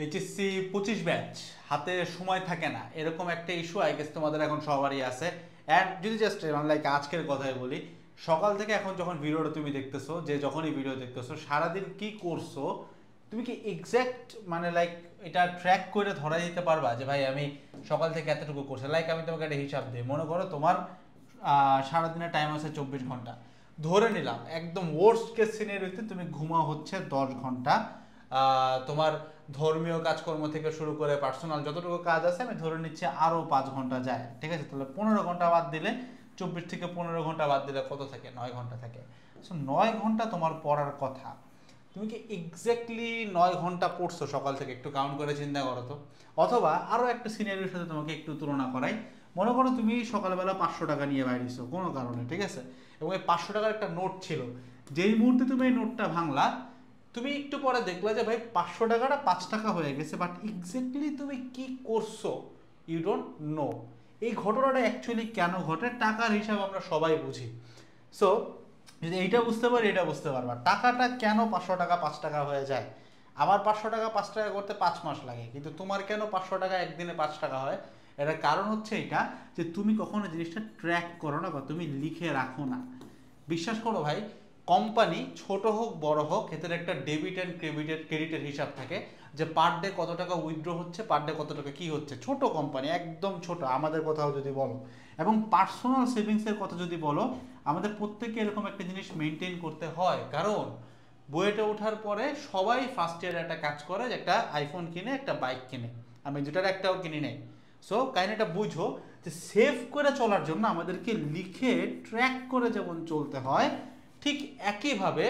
HSC 25 batch হাতে সময় থাকে না, এরকম একটা ইস্যু আই গেস তোমাদের এখন সবারই আছে। অ্যান্ড যদি জাস্ট লাইক আজকের কথাই বলি, সকাল থেকে এখন যখন ভিডিওটা তুমি দেখতেছো, যে যখনই ভিডিও দেখতেছো সারাদিন কি করছো তুমি কি এক্স্যাক্ট লাইক এটা ট্র্যাক করে ধরা দিতে পারবা যে ভাই আমি সকাল থেকে এতটুকু করছি? লাইক আমি তোমাকে একটা হিসাব দিই, মনে করো তোমার সারাদিনের টাইম আছে 24 ঘন্টা, ধরে নিলাম একদম ওয়ার্স্ট কেস সিনারিওতে তুমি ঘুমাও হচ্ছে 10 ঘন্টা, তোমার ধর্মীয় কাজকর্ম থেকে শুরু করে পার্সোনাল যতটুকু কাজ আছে আমি ধরে নিচ্ছি আরও 5 ঘন্টা যায়, ঠিক আছে? তাহলে 15 ঘন্টা বাদ দিলে, 24 থেকে 15 ঘন্টা বাদ দিলে কত থাকে? 9 ঘন্টা থাকে। সো 9 ঘন্টা তোমার পড়ার কথা, তুমি কি এক্স্যাক্টলি 9 ঘন্টা পড়ছো সকাল থেকে? একটু কাউন্ট করে চিন্তা করো তো। অথবা আরও একটা সিনারিওর সাথে তোমাকে একটু তুলনা করাই, মনে করো তুমি সকালবেলা 500 টাকা নিয়ে বাইরেছো কোনো কারণে, ঠিক আছে? এবং এই 500 টাকার একটা নোট ছিল, যেই মুহূর্তে তুমি এই নোটটা ভাঙলা তুমি একটু পরে দেখলা যে ভাই 500 টাকাটা 5 টাকা হয়ে গেছে, বাট এক্স্যাক্টলি তুমি কি করছো ইউ ডোন্ট নো। এই ঘটনাটা অ্যাকচুয়ালি কেন ঘটে? টাকার হিসাব আমরা সবাই বুঝি। সো যদি এইটা বুঝতে পারি, এটা বুঝতে পারবা টাকাটা কেন 500 টাকা 5 টাকা হয়ে যায়। আমার 500 টাকা 5 টাকা করতে 5 মাস লাগে, কিন্তু তোমার কেন 500 টাকা একদিনে 5 টাকা হয়? এটার কারণ হচ্ছে এটা যে তুমি কখনো জিনিসটা ট্র্যাক করো না বা তুমি লিখে রাখো না। বিশ্বাস করো ভাই, কোম্পানি ছোট হোক বড় হোক, এদের একটা ডেবিট অ্যান্ড ক্রেডিটের হিসাব থাকে যে পার ডে কত টাকা উইথড্র হচ্ছে, পার ডে কত টাকা কি হচ্ছে। ছোট কোম্পানি, একদম ছোট, আমাদের কথাও যদি বলো, এবং পার্সোনাল সেভিংসের কথা যদি বলো, আমাদের প্রত্যেকে এরকম একটা জিনিস মেনটেন করতে হয়। কারণ বুয়েটে ওঠার পরে সবাই ফার্স্ট ইয়ারে একটা কাজ করে যে একটা আইফোন কিনে, একটা বাইক কিনে, আমি দুটার একটাও কিনি নেই। সো কাহিনিটা বুঝো যে সেভ করে চলার জন্য আমাদেরকে লিখে ট্র্যাক করে যেমন চলতে হয়, ঠিক একইভাবে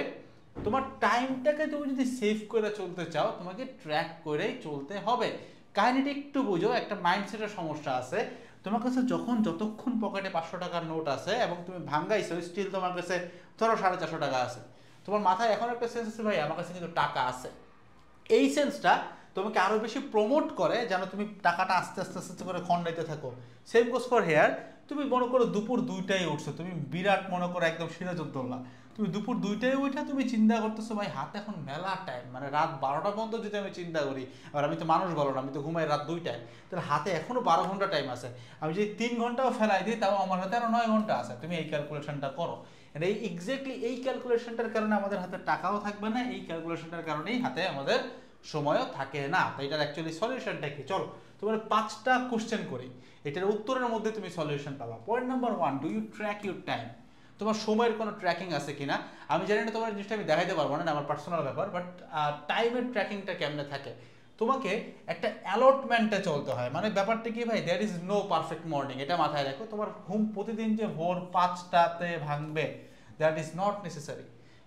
তোমার টাইমটাকে তুমি যদি সেভ করে চলতে চাও তোমাকে ট্র্যাক করেই চলতে হবে। কাহিনিটা একটু বুঝো, একটা মাইন্ডসেটের সমস্যা আছে। তোমার কাছে যতক্ষণ পকেটে 500 টাকার নোট আছে এবং তুমি ভাঙ্গাইছো, স্টিল তোমার কাছে ধরো 450 টাকা আছে, তোমার মাথায় এখন একটা সেন্স আছে ভাই আমার কাছে কিন্তু টাকা আছে। এই সেন্সটা তোমাকে আরো বেশি প্রমোট করে যেন তুমি টাকাটা আস্তে আস্তে আস্তে করে খন্ডাইতে থাকো। Same goes for hair. তুমি মনে করো দুপুর 2টায় উঠছো, তুমি বিরাট মনে করো একদম সিরাজউদ্দৌলা, তুমি দুপুর 2টায় উঠে তুমি চিন্তা করতেছো ভাই হাতে এখন মেলা টাইম, রাত 12টা পর্যন্ত যদি আমি চিন্তা করি, আর আমি তো মানুষ বলো না, আমি তো ঘুমাই রাত 2টায়, তাহলে হাতে এখনো 12 ঘন্টা টাইম আছে। আমি যদি 3 ঘন্টাও ফেলাই দিই তাও আমার হাতে আরো 9 ঘন্টা আছে। তুমি এই ক্যালকুলেশনটা করো। এই এক্স্যাক্টলি এই ক্যালকুলেশনটার কারণে আমাদের হাতে টাকাও থাকবে না, এই ক্যালকুলেশনটার কারণেই হাতে আমাদের সময়ও থাকে না। তো এটার অ্যাকচুয়ালি সলিউশনটা কি? চলো তোমার 5টা কোশ্চেন করি, এটার উত্তরের মধ্যে তুমি সলিউশন পাবা। Point number 1, do you track your time? তোমার সময়ের কোনো ট্র্যাকিং আছে কিনা? আমি জানি না, তোমার জিনিসটা আমি দেখাইতে পারবো না, আমার পার্সোনাল ব্যাপার, বাট টাইমের ট্র্যাকিংটা কেমনে থাকে? তোমাকে একটা অ্যালটমেন্টে চলতে হয়। ব্যাপারটা কি ভাই, there is no perfect morning, এটা মাথায় রাখো। তোমার ঘুম প্রতিদিন যে ভোর 5টাতে ভাঙবে, দ্যাট ইজ নট নেসেসারি।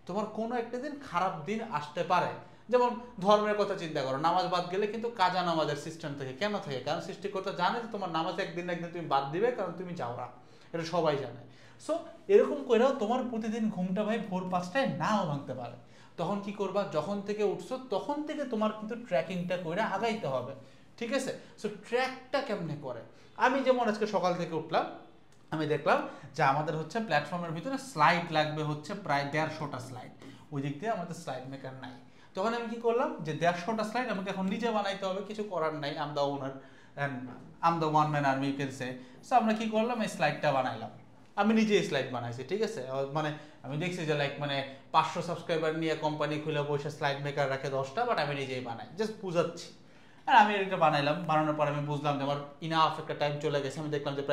তোমার কোনো একটা দিন খারাপ দিন আসতে পারে। যেমন ধর্মের কথা চিন্তা করো, নামাজ বাদ গেলে কিন্তু কাজা নামাজের সিস্টেম থেকে কেন থাকে? কারণ সৃষ্টিকর্তা জানে যে তোমার নামাজ একদিন না একদিন তুমি বাদ দিবে, কারণ তুমি যাওরা, এটা সবাই জানে। সো এরকম করেও তোমার প্রতিদিন ঘুমটা ভাই ভোর 5টায় নাও ভাঙতে পারে। তখন কি করবা? যখন থেকে উঠছো তখন থেকে তোমার কিন্তু ট্র্যাকিংটা করে আগাইতে হবে, ঠিক আছে? সো ট্র্যাকটা কেমনে করে? আমি যেমন আজকে সকাল থেকে উঠলাম, আমি দেখলাম যে আমাদের হচ্ছে প্ল্যাটফর্মের ভিতরে স্লাইড লাগবে হচ্ছে প্রায় 150টা স্লাইড, ওই দিক দিয়ে আমাদের স্লাইড মেকার নাই। তখন আমি কি করলাম যে 150টা স্লাইড আমাকে এখন নিজে বানাইতে হবে, কিছু করার নাই, I'm the owner and I'm the one man army, you can say. So আমরা কি করলাম, এই স্লাইডটা বানাইলাম, আমি নিজে স্লাইড বানাইছি, ঠিক আছে? আমি দেখছি যে 500 সাবস্ক্রাইবার নিয়ে কোম্পানি খুলে বসে স্লাইড মেকার রাখে 10টা, বাট আমি নিজেই বানাই, জাস্ট বুঝাচ্ছি। আর আমি এটা বানাইলাম, বানানোর পর আমি বুঝলাম যে আমার ইনাফ একটা টাইম চলে গেছে। আমি দেখলাম যে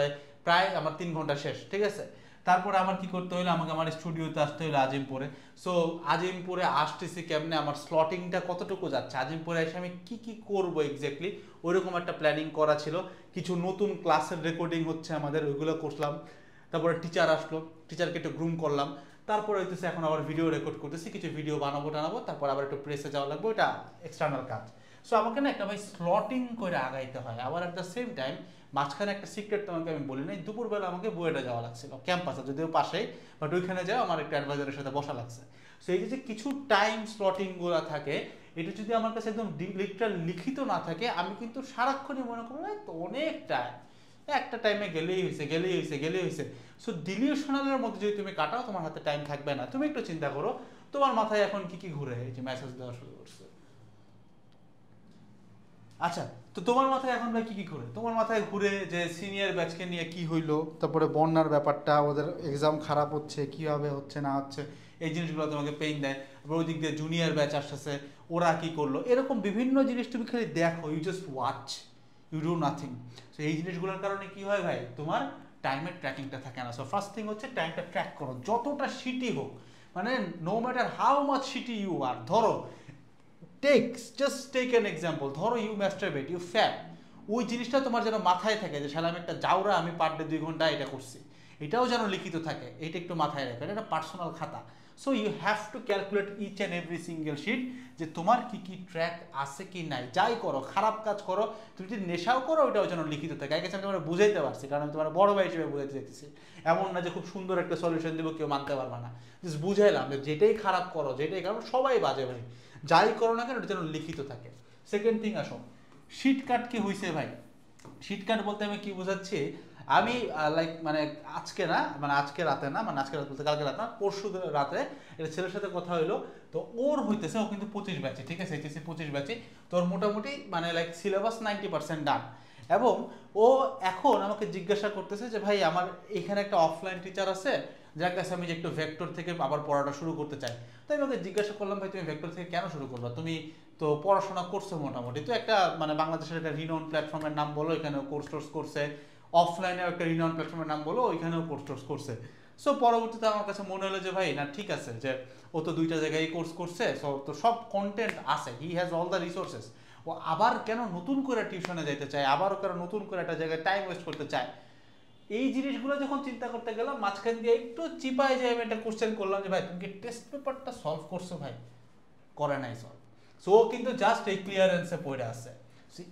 প্রায় আমার 3 ঘন্টা শেষ, ঠিক আছে? তারপরে আমার কি করতে হলো, আমাকে আমার স্টুডিওতে আসতে হলো আজিমপুরে। সো আজিমপুরে আসতেছি কেমনে, আমার স্লটিংটা কতটুকু যাচ্ছে, আজিমপুরে এসে আমি কি কি করব এক্স্যাক্টলি ওইরকম একটা প্ল্যানিং করা ছিল। কিছু নতুন ক্লাসের রেকর্ডিং হচ্ছে আমাদের, ওইগুলো করলাম। তারপরে টিচার আসলো, টিচারকে একটু গ্রুম করলাম। তারপরে হইতেছে এখন আবার ভিডিও রেকর্ড করতেছি, কিছু ভিডিও বানাবো, তারপর আবার একটু প্রেসে যাওয়া লাগবে, ওইটা এক্সটার্নাল কাজ। সো আমাকে না একটা ভাই স্লটিং করে আগাইতে হয়। আবার অ্যাট দ্য সেম টাইম মাঝখানে একটা সিক্রেট তোমাকে আমি বলি নাই, দুপুরবেলা আমাকে বুয়েটে যাওয়া লাগছিল, ক্যাম্পাসে যদিও পাশেই, বাট ওইখানে যাও আমার একটা অ্যাডভাইজারের সাথে বসা লাগছে। সো এই যে কিছু টাইম স্লটিংগুলো থাকে, এটা যদি আমার কাছে একদম লিটারাল লিখিত না থাকে, আমি কিন্তু সারাক্ষণই মনে করবো তো অনেক টাইম, একটা টাইমে গেলেই হয়েছে। সো ডিলিউশনালের মধ্যে যদি তুমি কাটাও, তোমার হাতে টাইম থাকবে না। তুমি একটু চিন্তা করো, তোমার মাথায় এখন কি কি ঘুরে, এই যে মেসেজ দেওয়া শুরু করছে, আচ্ছা, তো তোমার মাথায় এখন ভাই কি ঘুরে? তোমার মাথায় ঘুরে যে সিনিয়র ব্যাচকে নিয়ে কি হইলো, তারপরে বন্যার ব্যাপারটা, ওদের এক্সাম খারাপ হচ্ছে, কিভাবে হচ্ছে না হচ্ছে, এই জিনিসগুলো তোমাকে পেইন দেয়। তারপর ওই দিক দিয়ে জুনিয়র ব্যাচ আসতেছে, ওরা কি করলো, এরকম বিভিন্ন জিনিস তুমি খালি দেখো, you just watch, you do nothing. So এই জিনিসগুলোর কারণে কি হয় ভাই, তোমার টাইমের ট্র্যাকিংটা থাকে না। সো ফার্স্ট থিং হচ্ছে টাইমটা ট্র্যাক করো, যতটা শিটি হোক, মানে no matter how much shitty you are. ধরো জাস্ট টেক অ্যান এক্সাম্পল, ধরো ইউ ম্যাস্টারবেট, ইউ ফ্যাট, ওই জিনিসটা তোমার যেন মাথায় থাকে যে শালা আমি একটা জাউরা, আমি পার ডে 2 ঘন্টা এটা করছি, এটাও যেন লিখিত থাকে, এটা একটু মাথায় রাখো, এটা একটা পার্সোনাল খাতা। So you have to calculate each and every single sheet, যে তোমার কি কি ট্র্যাক আছে কি নাই। যাই করো, খারাপ কাজ করো, তুমি যদি নেশাও করো, ওইটাও যেন লিখিত থাকে। আগে আমি তোমার বুঝাইতে পারছি, কারণ আমি তোমার বড় ভাই হিসেবে বুঝাইতে চাইতেছি। এমন না যে খুব সুন্দর একটা সলিউশন দেবো, কেউ মানতে পারবে না। জাস্ট বুঝাইলাম যে যেটাই খারাপ করো, যেটাই খারাপ, সবাই বাজে ভাই, যাই করো না কেন ওটা যেন লিখিত থাকে। সেকেন্ড থিং আসো, শিট কাট কি হয়েছে ভাই। শিট কাট বলতে আমি কি বোঝাচ্ছি, আমি লাইক মানে আজকে না, মানে আজকে রাতে না, মানে আজকে রাত বলতে কালকে রাত না, পরশু রাতে একটা ছেলের সাথে কথা হইলো। তো ওর হইতেছে, ও কিন্তু 25 ব্যাচে, ঠিক আছে, এইচএসসি 25 ব্যাচে। তোর মোটামুটি মানে লাইক সিলেবাস 90% ডান। এবং ও এখন আমাকে জিজ্ঞাসা করতেছে যে ভাই আমার এখানে একটা অফলাইন টিচার আছে, যার কাছে আমি যে একটু ভেক্টর থেকে আবার পড়াটা শুরু করতে চাই। তাই আমি ওকে জিজ্ঞাসা করলাম, ভাই তুমি ভেক্টর থেকে কেন শুরু করবা, তুমি তো পড়াশোনা করছো মোটামুটি, তো একটা মানে বাংলাদেশের একটা রিনাউন্ড প্ল্যাটফর্মের নাম বলো, এখানেও কোর্স টোর্স করছে, অফলাইনেও একটা রিনাউন্ড প্ল্যাটফর্মের নাম বলো, ওইখানেও কোর্স টোর্স করছে। সো পরবর্তীতে আমার কাছে মনে হলো যে ভাই না, ঠিক আছে, যে ও তো 2টা জায়গায় কোর্স করছে, সো তো সব কন্টেন্ট আছে, he has all the resources. ও আবার কেন নতুন করে টিউশনে যাইতে চায়, আবারও কেন নতুন করে একটা জায়গায় টাইম ওয়েস্ট করতে চায়। এই জিনিসগুলো যখন চিন্তা করতে গেলাম, মাঝখান দিয়ে একটু চিপায় যে আমি একটা কোশ্চেন করলাম যে ভাই তুমি কি টেস্ট পেপারটা সলভ করছো, ভাই করে নাই সলভ। সো কিন্তু জাস্ট এই ক্লিয়ারেন্সে পড়ে আছে।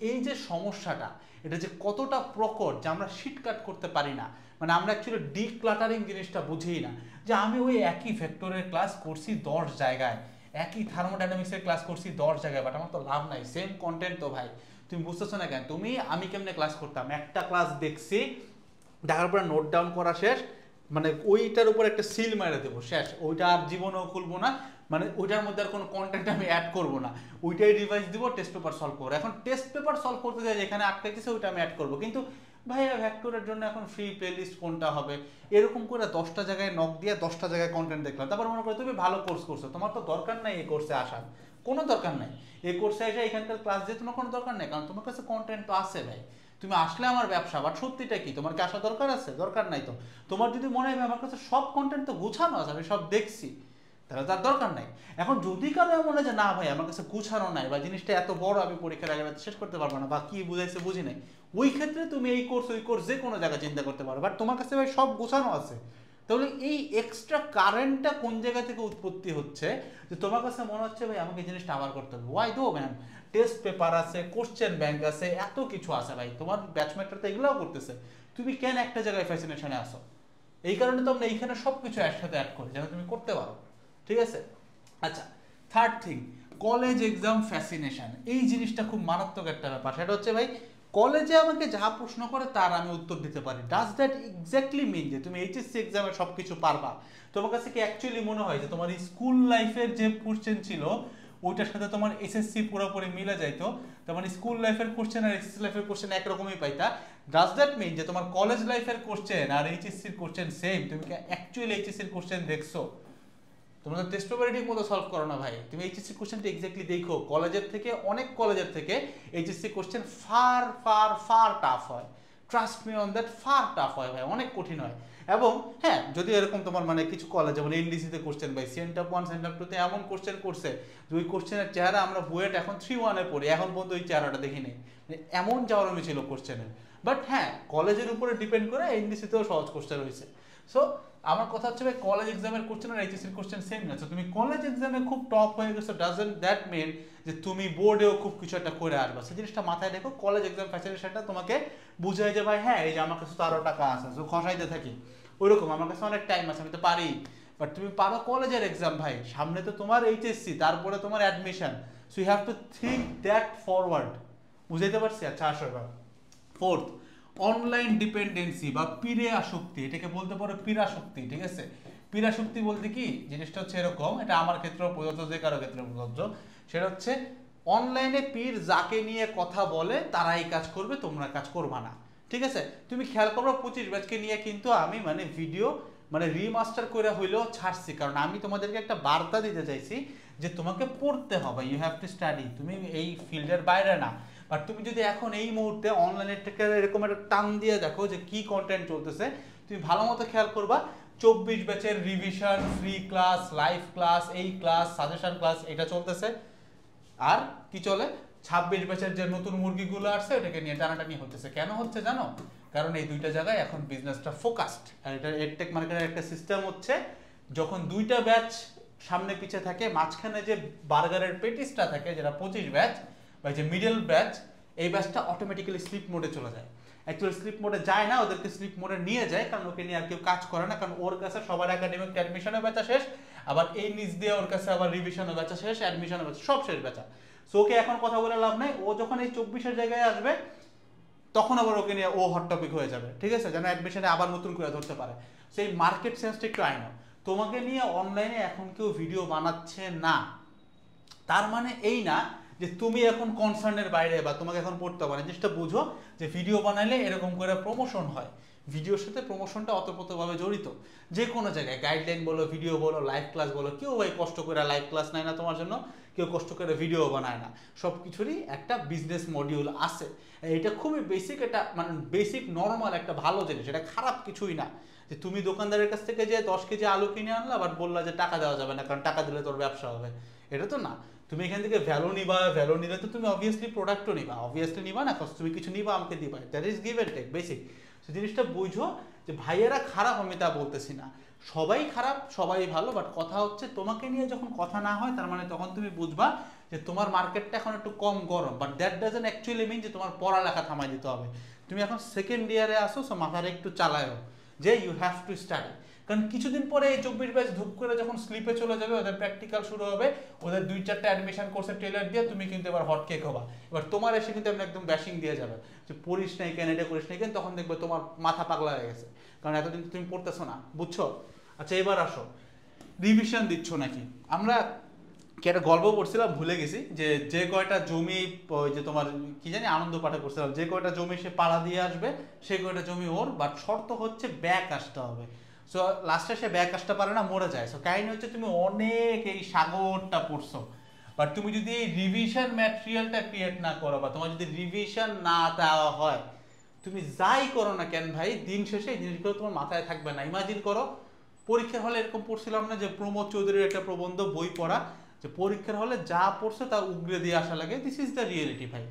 এই যে সমস্যাটা, এটা যে কতটা প্রকট, যে আমরা শিট কাট করতে পারি না, মানে আমরা অ্যাকচুয়ালি ডিক্লাটারিং জিনিসটা বুঝিই না। যে আমি ওই একই ভেক্টরের ক্লাস করছি 10 জায়গায়, একই থার্মোডাইনামিক্সের ক্লাস করছি 10 জায়গায়, বাট আমার তো লাভ নাই, সেম কন্টেন্ট তো ভাই। তুমি বুঝতেছো না কেন? আমি কেমনে ক্লাস করতাম, একটা ক্লাস দেখছি, দেখার পরে নোট ডাউন করা শেষ, মানে ওইটার উপর একটা সিল মেরে দেবো, শেষ, ওইটা আর জীবনেও খুলবো না, মানে ওইটার মধ্যে আর কোনো কন্টেন্ট আমি অ্যাড করবো না, ওইটাই রিভাইজ দিব, টেস্ট পেপার সলভ করবো। এখন টেস্ট পেপার সলভ করতে যাই, যেখানে আটকে গেছে ওইটা আমি অ্যাড করবো, কিন্তু ভাইয়া ভেক্টরের জন্য এখন ফ্রি প্লেলিস্ট কোনটা হবে, এরকম করে 10টা জায়গায় নক দিয়ে 10টা জায়গায় কন্টেন্ট দেখলাম। তারপর মনে করো তুমি ভালো কোর্স করছো, তোমার তো দরকার নাই এই কোর্সে আসার, কোনো দরকার নাই এই কোর্সে এসে এখানকার ক্লাস দিয়ে তোমার কোনো দরকার নেই, কারণ তোমার কাছে কন্টেন্ট তো আছে ভাই। তুমি আসলে আমার ব্যবসা, বাট সত্যিটা কি, তোমার কি আসা দরকার আছে? দরকার নাই তো। তোমার যদি মনে হয় আমার কাছে সব কন্টেন্ট তো গুছানো আছে, আমি সব দেখছি, তাহলে তার দরকার নাই। এখন যদি কারো এমন হয় যে না ভাই আমার কাছে গুছানো নাই, বা জিনিসটা এত বড় আমি পরীক্ষার আগে শেষ করতে পারবো না, বা কি বুঝাইছে বুঝি নাই, ওই ক্ষেত্রে তুমি এই কোর্স ওই কোর্স যে কোনো জায়গায় চিন্তা করতে পারো। বাট তোমার কাছে ভাই সব গুছানো আছে, তাহলে এই এক্সট্রা কারেন্টটা কোন জায়গা থেকে উৎপত্তি হচ্ছে, যে তোমার কাছে মনে হচ্ছে ভাই আমাকে এই জিনিসটা আবার করতে হবে। ওয়াই দো ম্যান, টেস্ট পেপার আছে, কোশ্চেন ব্যাংক আছে, এত কিছু আছে ভাই, তোমার ব্যাচমেটরা তো এগুলোও করতেছে, তুমি কেন একটা জায়গায় ফ্যাসিনেশনে আসো? এই কারণে তো আমরা এইখানে সব কিছু একসাথে অ্যাড করি যেন তুমি করতে পারো, ঠিক আছে? আচ্ছা, third thing, college exam fascination, এই জিনিসটা খুব মারাত্মক একটা ব্যাপার। সেটা হচ্ছে ভাই কলেজে আমাকে যা প্রশ্ন করে তার আমি উত্তর দিতে পারি। ডাজ দ্যাট এক্স্যাক্টলি মিন যে তুমি এইচএসসি এক্সামে সব কিছু পারবা? তোমার কাছে কি অ্যাকচুয়ালি মনে হয় যে তোমার স্কুল লাইফের যে কোশ্চেন ছিল ওইটার সাথে তোমার এসএসসি পুরোপুরি মিলে যাইতো, তোমার স্কুল লাইফের কোশ্চেন আর এসএসসি লাইফের কোশ্চেন একরকমই পাইতা? ডাজ দ্যাট মিন যে তোমার কলেজ লাইফের কোশ্চেন আর এইচএসসির কোশ্চেন সেম? তুমি কি অ্যাকচুয়ালি এইচএসসির কোশ্চেন দেখছো? তোমরা তো টেস্ট পেপার ঠিক মতো সলভ করো না ভাই। তুমি এইচএসসি কোশ্চেনটা এক্স্যাক্টলি দেখো, কলেজের থেকে, অনেক কলেজের থেকে HSC question far far far tough হয়। Trust me on that, far tough হয় ভাই, অনেক কঠিন হয়। এবং হ্যাঁ, যদি এরকম তোমার মানে কিছু কলেজ যেমন এনডিসিতে কোশ্চেন ভাই সেন্টাপ 1 সেন্টাপ 2 তে এমন কোশ্চেন করছে যে ওই কোশ্চেনের চেহারা আমরা বুয়েট এখন 3-1-এ পড়ি, এখন পর্যন্ত ওই চেহারাটা দেখিনি, এমন যাওয়ার ছিল কোশ্চেনের। বাট হ্যাঁ, কলেজের উপরে ডিপেন্ড করে এনডিসিতেও সহজ কোশ্চেন হয়েছে। সো আমার কথা হচ্ছে ভাই কলেজ এক্সামের কোশ্চেন আর এইচএসসির কোশ্চেন সেম না। তুমি কলেজ এক্সামে খুব টপ হয়ে গেছো, ডাজন্ট দ্যাট মিন যে তুমি বোর্ডেও খুব কিছু একটা করে আসবা। সেই জিনিসটা মাথায় রেখো। কলেজ এক্সাম ফ্যাসিলিটেশনটা তোমাকে বুঝায় যে ভাই হ্যাঁ, এই যে আমার কাছে তো আরো টাকা আছে, তো খসাইতে থাকি, ওইরকম আমার কাছে অনেক টাইম আছে, আমি তো পারি। বাট তুমি পারো কলেজের এক্সাম ভাই, সামনে তো তোমার এইচএসসি, তারপরে তোমার admission. So you have to think that forward. বুঝাইতে পারছি? আচ্ছা আসো এবার ফোর্থ, অনলাইন ডিপেন্ডেন্সি বা পীড়ে আসক্তি, এটাকে বলতে পারো পীড়াশক্তি, ঠিক আছে? পীড়াশক্তি বলতে কি জিনিসটা হচ্ছে এরকম, এটা আমার ক্ষেত্রেও প্রযোজ্য, যে কারো ক্ষেত্রে প্রযোজ্য। সেটা হচ্ছে অনলাইনে পীর যাকে নিয়ে কথা বলে তারাই কাজ করবে, তোমরা কাজ করবা না, ঠিক আছে? তুমি খেয়াল করো 25 ব্যাচকে নিয়ে কিন্তু আমি মানে ভিডিও মানে রিমাস্টার করে হইলেও ছাড়ছি, কারণ আমি তোমাদেরকে একটা বার্তা দিতে চাইছি যে তোমাকে পড়তে হবে, ইউ হ্যাভ টু স্টাডি। তুমি এই ফিল্ডের বাইরে না, বাট তুমি যদি এখন এই মুহূর্তে অনলাইনের থেকে এরকম একটা টান দিয়ে দেখো যে কি কন্টেন্ট চলতেছে, তুমি ভালো মতো খেয়াল করবা 24 ব্যাচের revision, free class, live class, এই ক্লাস, সাজেশন ক্লাস এটা চলতেছে। আর কি চলে 26 ব্যাচের যে নতুন মুরগিগুলো আসছে ওটাকে নিয়ে টানাটানি হতেছে। কেন হচ্ছে জানো? কারণ এই দুইটা জায়গায় এখন বিজনেসটা ফোকাসড। আর এটা এডটেক মার্কেটের একটা সিস্টেম হচ্ছে, যখন দুইটা ব্যাচ সামনে পিছে থাকে, মাঝখানে যে বার্গারের পেটিসটা থাকে যেটা 25 ব্যাচ বা যে মিডল ব্যাচ, এই ব্যাচটা অটোমেটিক্যালি স্লিপ মোডে চলে যায়। অ্যাকচুয়ালি স্লিপ মোডে যায় না, ওদেরকে স্লিপ মোডে নিয়ে যায়, কারণ ওকে নিয়ে আর কেউ কাজ করে না, কারণ ওর কাছে সবার একাডেমিক অ্যাডমিশনের বেচা শেষ, আবার এই নিচ দিয়ে ওর কাছে আবার রিভিশনের বেচা শেষ, অ্যাডমিশনের বেচা সব শেষ বেচা। সো ওকে এখন কথা বলে লাভ নাই, ও যখন এই 24-এর জায়গায় আসবে তখন আবার ওকে নিয়ে ও হট টপিক হয়ে যাবে, ঠিক আছে? যেন অ্যাডমিশনে আবার নতুন করে ধরতে পারে। সেই মার্কেট সেন্সটা একটু আইনো। তোমাকে নিয়ে অনলাইনে এখন কেউ ভিডিও বানাচ্ছে না, তার মানে এই না যে তুমি এখন কনসার্নের বাইরে বা তোমাকে এখন পড়তে হবে না। জিনিসটা বুঝো যে ভিডিও বানাইলে এরকম করে প্রমোশন হয়, ভিডিওর সাথে প্রমোশনটা অতপ্রতভাবে জড়িত। যে কোনো জায়গায় গাইডলাইন বলো, ভিডিও বলো, লাইভ ক্লাস বলো, কেউ ভাই কষ্ট করে লাইভ ক্লাস নেয় না তোমার জন্য, কেউ কষ্ট করে ভিডিও বানায় না। সব কিছুরই একটা বিজনেস মডিউল আছে। এটা খুবই বেসিক, এটা মানে বেসিক নর্মাল একটা ভালো জিনিস, এটা খারাপ কিছুই না। যে তুমি দোকানদারের কাছ থেকে যে 10 কেজি আলু কিনে আনলা, বাট বললা যে টাকা দেওয়া যাবে না কারণ টাকা দিলে তোর ব্যবসা হবে, এটা তো না। তুমি এখান থেকে ভ্যালু নিবা, ভ্যালু নিলে তো তুমি অবভিয়াসলি প্রোডাক্টও নিবা, অবভিয়াসলি নিবা না, তুমি কিছু নিবা আমাকে দিবা, that is give and take basic. So জিনিসটা বুঝো যে ভাইয়েরা খারাপ আমি তা বলতেছি না, সবাই খারাপ সবাই ভালো, বাট কথা হচ্ছে তোমাকে নিয়ে যখন কথা না হয় তার মানে তখন তুমি বুঝবা যে তোমার মার্কেটটা এখন একটু কম গরম, বাট দ্যাট ডাজন্ট অ্যাকচুয়ালি মিন যে তোমার পড়ালেখা থামাই দিতে হবে। তুমি এখন সেকেন্ড ইয়ারে আসো, সো মাথাটা একটু চালায়ও যে ইউ হ্যাভ টু স্টাডি। কারণ কিছুদিন পরে এই 24 ব্যাচ ধূপ করে যখন স্লিপে চলে যাবে, ওদের প্র্যাকটিক্যাল শুরু হবে, ওদের 2-4টা অ্যাডমিশন কোর্সের ট্রেলার দিয়ে তুমি কিন্তু এবার হট কেক হবা। এবার তোমার এসে কিন্তু একদম ব্যাশিং দিয়ে যাবে যে পড়িস নাই কেন, এটা করিস নাই কেন, তখন দেখবে তোমার মাথা পাগলা হয়ে গেছে, কারণ এতদিন তুমি পড়তেছো না, বুঝছো? আচ্ছা এবার আসো, রিভিশন দিচ্ছ নাকি? আমরা কি একটা গল্প পড়ছিলাম ভুলে গেছি, যে যে কয়টা জমি ওই যে তোমার কি জানি আনন্দ পাঠে পড়ছিলাম, যে কয়টা জমি সে পাড়া দিয়ে আসবে সেই কয়টা জমি ওর, বাট শর্ত হচ্ছে ব্যাক আসতে হবে। সো লাস্টে সে ব্যাক আসতে পারে না, মরে যায়। সো কাহিনী হচ্ছে তুমি অনেক এই সাগরটা পড়ছো, বাট তুমি যদি এই রিভিশন ম্যাটেরিয়ালটা ক্রিয়েট না করো, বা তোমার যদি রিভিশন না দেওয়া হয়, তুমি যাই করো না কেন ভাই, দিন শেষে এই জিনিসগুলো তোমার মাথায় থাকবে না। ইমাজিন করো পরীক্ষার হলে এরকম পড়ছিলাম না যে প্রমোদ চৌধুরীর একটা প্রবন্ধ বই পড়া, যে পরীক্ষার হলে যা পড়ছে তা উগরে দিয়ে আসা লাগে, দিস ইজ দ্য রিয়েলিটি ভাই।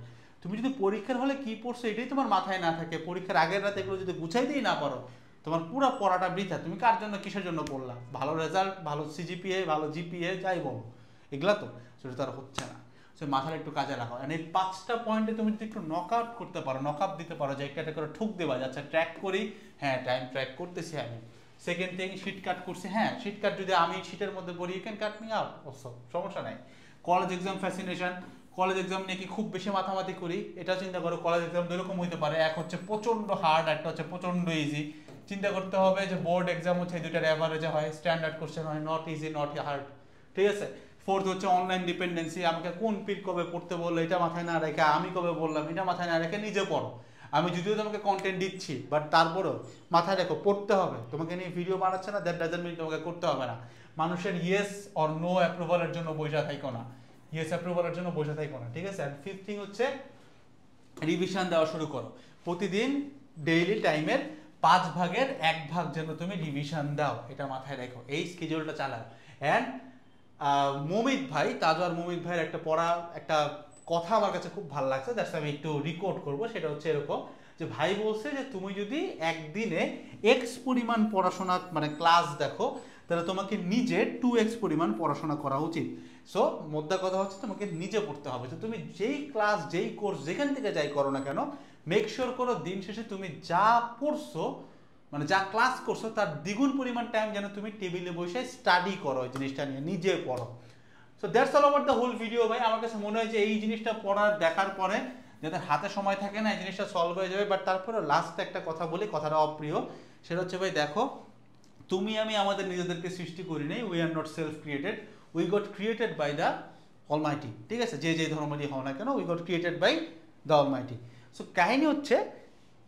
তুমি যদি পরীক্ষার হলে কি পড়ছো এটাই তোমার মাথায় না থাকে, পরীক্ষার আগের রাতে এগুলো যদি গুছাইতেই না পারো, তোমার পুরো পড়াটা বৃথা। তুমি কার জন্য কিসের জন্য পড়লা? ভালো রেজাল্ট, ভালো সিজিপিএ, ভালো জিপিএ, যাই বলো, এগুলা তো সেটা তো আর হচ্ছে না। সে মাথাটা একটু কাজে রাখো। এই 5টা পয়েন্টে তুমি যদি একটু নক আউট করতে পারো, নক আপ দিতে পারো, যে একটা করে ঠুক দেবা, আচ্ছা ট্র্যাক করি, হ্যাঁ টাইম ট্র্যাক করতেছি আমি। সেকেন্ড থিং, শীট কাট করছি, হ্যাঁ শীট কাট যদি আমি শীটের মধ্যে পড়ি, you can cut me out also, সমস্যা নাই। College exam fascination, college exam নিয়ে কি খুব বেশি মাথামাতি করি? এটা চিন্তা করো, কলেজ এক্সাম এরকম হইতে পারে, এক হচ্ছে প্রচন্ড হার্ড, একটা হচ্ছে প্রচন্ড ইজি। চিন্তা করতে হবে যে বোর্ড এক্সাম হচ্ছে দুইটার অ্যাভারেজে হয়, স্ট্যান্ডার্ড কোশ্চেন হয়, নট ইজি নট হার্ড, ঠিক আছে? ফোর্থ হচ্ছে অনলাইন ডিপেন্ডেন্সি, আমাকে কোন পীর কবে পড়তে বললো এটা মাথায় না রেখে, আমি কবে বললাম এটা মাথায় না রেখে নিজে পড়ো। আমি যদিও তোমাকে কন্টেন্ট দিচ্ছি, বাট তারপরেও মাথায় রেখো পড়তে হবে। তোমাকে নিয়ে ভিডিও বানাচ্ছে না, দ্যাট ডাজন্ট মিন তোমাকে করতে হবে না। মানুষের ইয়েস অর নো অ্যাপ্রুভালের জন্য বসে থাকো না, ইয়েস অ্যাপ্রুভালের জন্য বসে থাকো না, ঠিক আছে? অ্যান্ড ফিফথ থিং হচ্ছে রিভিশন দেওয়া শুরু করো। প্রতিদিন ডেইলি টাইমের 5 ভাগের 1 ভাগ যেন তুমি রিভিশন দাও, এটা মাথায় রেখো, এই স্কেডিউলটা চালাও। অ্যান্ড মমিত ভাই, তাজওয়ার মমিত ভাইয়ের একটা পড়া একটা কথা আমার কাছে খুব ভালো লাগছে, দ্যাটস আমি একটু রেকর্ড করব। সেটা হচ্ছে এরকম যে ভাই বলছে যে তুমি যদি একদিনে এক্স পরিমাণ পড়াশোনা মানে ক্লাস দেখো, তাহলে তোমাকে নিজে 2x পরিমাণ পড়াশোনা করা উচিত। সো মোদ্দা কথা হচ্ছে তোমাকে নিজে পড়তে হবে। তো তুমি যেই ক্লাস যেই কোর্স যেখান থেকে যাই করো না কেন, মেক শিওর করো দিন শেষে তুমি যা পড়ছো মানে যা ক্লাস করছো তার দ্বিগুণ পরিমাণ টাইম যেন তুমি টেবিলে বসে স্টাডি করো, ওই জিনিসটা নিয়ে নিজে পড়ো। So that's all over the whole video ভাই। আমার কাছে মনে হয় যে এই জিনিসটা পড়ার দেখার পরে যাদের হাতে সময় থাকে না, এই জিনিসটা সলভ হয়ে যাবে। বাট তারপরে লাস্ট একটা কথা বলি, কথাটা অপ্রিয়, সেটা হচ্ছে ভাই দেখো, তুমি আমি আমাদের নিজেদেরকে সৃষ্টি করি নাই, we are not self created, we got created by the almighty, ঠিক আছে, যে ধর্মেরই হও না কেন, we got created by the almighty. So কাহিনী হচ্ছে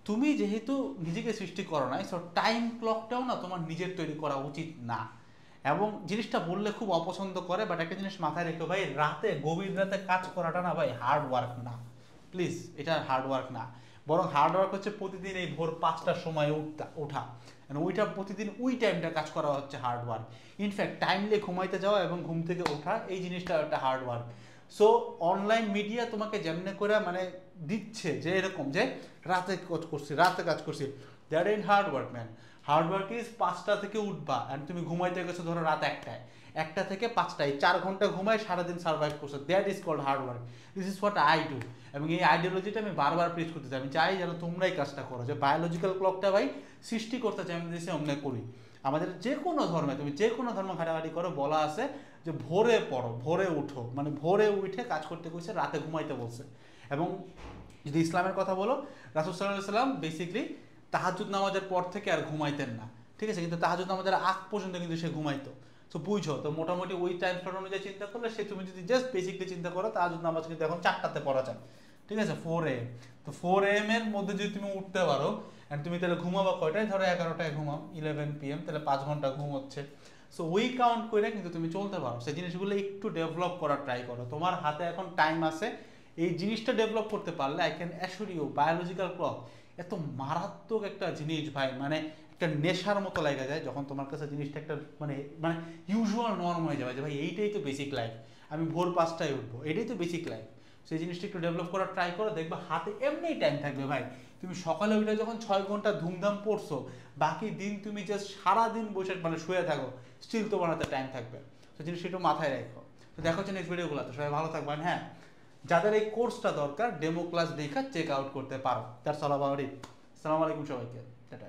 তুমি যেহেতু নিজেকে সৃষ্টি করো নাই, সো টাইম ক্লকটাও না তোমার নিজের তৈরি করা উচিত না। এবং জিনিসটা বললে খুব অপছন্দ করে, বাট একটা জিনিস মাথায় রেখো ভাই, রাতে গভীর রাতে কাজ করাটা না ভাই হার্ড ওয়ার্ক না, প্লিজ, এটা হার্ড ওয়ার্ক না। বরং হার্ড ওয়ার্ক হচ্ছে প্রতিদিন এই ভোর 5টার সময় ওঠা, ওইটা প্রতিদিন ওই টাইমটা কাজ করা হচ্ছে হার্ড ওয়ার্ক। ইনফ্যাক্ট টাইমলি ঘুমাইতে যাওয়া এবং ঘুম থেকে ওঠা, এই জিনিসটা একটা hard work. So online media তোমাকে যেমনি করে মানে দিচ্ছে যে এরকম যে রাতে কাজ করছি, that in hard work man. Hard work is 5টা থেকে উঠবা অ্যান্ড তুমি ঘুমাইতে গেছো ধরো রাত 1টায়, 1টা থেকে 5টায় 4 ঘন্টা ঘুমায় সারাদিন সার্ভাইভ করছো, that is called hard work. This is what I do. এবং এই আইডিওলজিটা আমি বারবার প্রিচ করতে চাই, আমি চাই যেন তোমরাই কাজটা করো, যে বায়োলজিক্যাল ক্লকটা ভাই সৃষ্টি করতে চাই আমি দিয়েছি অমনে করি। আমাদের যে কোনো ধর্মে, তুমি যে কোনো ধর্ম ঘাটাঘাটি করো, বলা আছে যে ভোরে পড়ো, ভোরে উঠো, মানে ভোরে উঠে কাজ করতে কইছে, রাতে ঘুমাইতে বলছে। এবং যদি ইসলামের কথা বলো, রাসূল সাল্লাল্লাহু আলাইহি ওয়াসাল্লাম বেসিক্যালি তাহাজ্জুদ নামাজের পর থেকে আর ঘুমাইতেন না, ঠিক আছে, কিন্তু তাহাজ্জুদ নামাজের আগ পর্যন্ত কিন্তু সে ঘুমাইতো। সো বুঝছো তো, মোটামুটি ওই টাইম স্লট অনুযায়ী চিন্তা করলে সে, তুমি যদি জাস্ট বেসিকলি চিন্তা করো, তাহাজ্জুদ নামাজ কিন্তু এখন 4টাতে পড়া যায়, ঠিক আছে, 4 AM। তো 4 AM এর মধ্যে যদি তুমি উঠতে পারো, অ্যান্ড তুমি তাহলে ঘুমাবা কয়টায়, ধরো 11টায় ঘুমাও, 11 PM, তাহলে 5 ঘন্টা ঘুম হচ্ছে। সো ওই কাউন্ট করে কিন্তু তুমি চলতে পারো। সেই জিনিসগুলো একটু ডেভেলপ করার ট্রাই করো, তোমার হাতে এখন টাইম আছে, এই জিনিসটা ডেভেলপ করতে পারলে I can assure you biological clock এত মারাত্মক একটা জিনিস ভাই, মানে একটা নেশার মতো লাগা যায় যখন তোমার কাছে জিনিসটা একটা মানে মানে ইউজুয়াল নর্ম হয়ে যাবে, যে ভাই এইটাই তো বেসিক লাইফ, আমি ভোর 5টায় উঠবো, এটাই তো বেসিক লাইফ। সেই জিনিসটা একটু ডেভেলপ করার ট্রাই করো, দেখবে হাতে এমনিই টাইম থাকবে ভাই। তুমি সকালে উঠে যখন 6 ঘন্টা ধুমধাম পড়ছো, বাকি দিন তুমি জাস্ট সারাদিন বসে মানে শুয়ে থাকো, স্টিল তোমার হাতে টাইম থাকবে। তো জিনিসটা একটু মাথায় রাখো। তো দেখো হচ্ছে নেক্সট ভিডিওগুলো, তো সবাই ভালো থাকবেন। হ্যাঁ, যাদের এই কোর্সটা দরকার, ডেমো ক্লাস দেখা চেক আউট করতে পারো। That's all about it. আসসালামু আলাইকুম সবাইকে, টাটা।